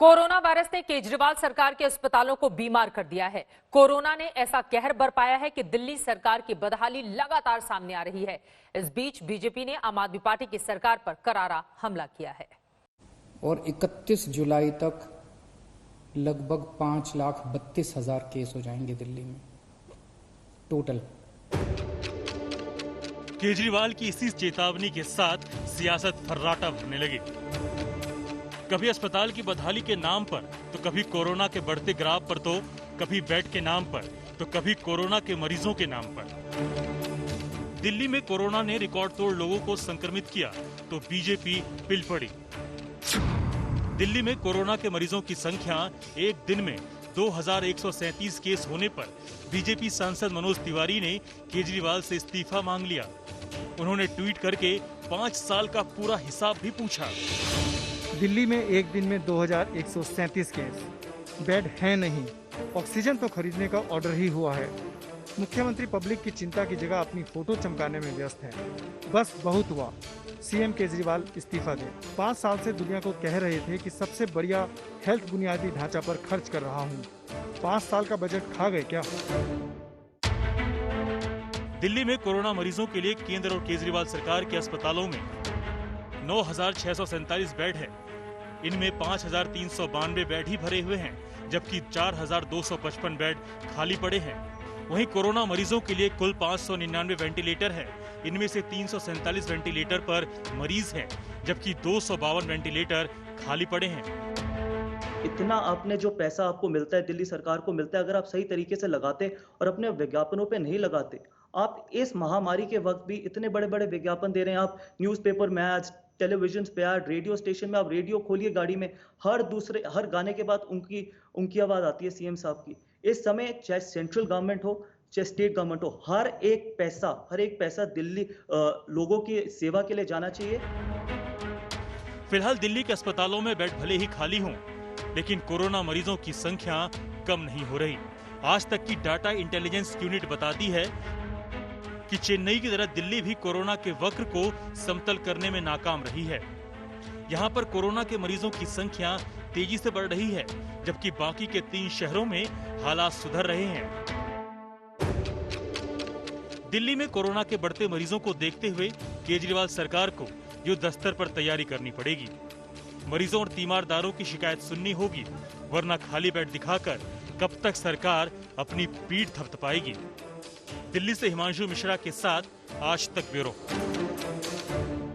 Corona virus ने केजरीवाल सरकार के अस्पतालों को बीमार कर दिया है। कोरोना ने ऐसा कहर बरपाया है कि दिल्ली सरकार की बदहाली लगातार सामने आ रही है। इस बीच बीजेपी ने आम आदमी पार्टी की सरकार पर करारा हमला किया है और 31 जुलाई तक लगभग 5,32,000 केस हो जाएंगे दिल्ली में टोटल। केजरीवाल की इसी चेतावनी के साथ सियासत फर्राटा भरने लगी। कभी अस्पताल की बदहाली के नाम पर तो कभी कोरोना के बढ़ते ग्राफ पर, तो कभी बेड के नाम पर तो कभी कोरोना के मरीजों के नाम पर। दिल्ली में कोरोना ने रिकॉर्ड तोड़ लोगों को संक्रमित किया तो बीजेपी पिल पड़ी। दिल्ली में कोरोना के मरीजों की संख्या एक दिन में 2,137 केस होने पर बीजेपी सांसद मनोज तिवारी ने केजरीवाल से इस्तीफा मांग लिया। उन्होंने ट्वीट करके 5 साल का पूरा हिसाब भी पूछा। दिल्ली में एक दिन में 2,137 केस, बेड है नहीं, ऑक्सीजन तो खरीदने का ऑर्डर ही हुआ है। मुख्यमंत्री पब्लिक की चिंता की जगह अपनी फोटो चमकाने में व्यस्त है। बस बहुत हुआ, सीएम केजरीवाल इस्तीफा दे। 5 साल से दुनिया को कह रहे थे कि सबसे बढ़िया हेल्थ बुनियादी ढांचा पर खर्च कर रहा हूँ। 5 साल का बजट खा गए क्या? दिल्ली में कोरोना मरीजों के लिए केंद्र और केजरीवाल सरकार के अस्पतालों में 9,647 बेड है। इनमें 5,392 बेड ही भरे हुए हैं, जबकि 4,255 बेड खाली पड़े हैं। वहीं कोरोना मरीजों के लिए कुल 599 वेंटिलेटर है। इनमें से 347 वेंटिलेटर पर मरीज हैं, जबकि 252 वेंटिलेटर खाली पड़े हैं। इतना आपने जो पैसा आपको मिलता है, दिल्ली सरकार को मिलता है, अगर आप सही तरीके से लगाते और अपने विज्ञापनों पे नहीं लगाते, आप इस महामारी के वक्त भी इतने बड़े बड़े विज्ञापन दे रहे हैं। आप न्यूज़पेपर में आज, टेलीविजन पे आज, रेडियो स्टेशन में, आप रेडियो खोलिए गाड़ी में, हर गाने के बाद उनकी आवाज आती है सीएम साहब की। इस समय चाहे सेंट्रल गवर्नमेंट हो चाहे स्टेट गवर्नमेंट हो, हर एक पैसा दिल्ली लोगों की सेवा के लिए जाना चाहिए। फिलहाल दिल्ली के अस्पतालों में बेड भले ही खाली हों, लेकिन कोरोना मरीजों की संख्या कम नहीं हो रही। आज तक की डाटा इंटेलिजेंस यूनिट बताती है कि चेन्नई की तरह दिल्ली भी कोरोना के वक्र को समतल करने में नाकाम रही है। यहाँ पर कोरोना के मरीजों की संख्या तेजी से बढ़ रही है, जबकि बाकी के 3 शहरों में हालात सुधर रहे हैं। दिल्ली में कोरोना के बढ़ते मरीजों को देखते हुए केजरीवाल सरकार को युद्ध स्तर पर तैयारी करनी पड़ेगी। मरीजों और तीमारदारों की शिकायत सुननी होगी, वरना खाली बेड दिखाकर कब तक सरकार अपनी पीठ थपथपाएगी। दिल्ली से हिमांशु मिश्रा के साथ आज तक ब्यूरो।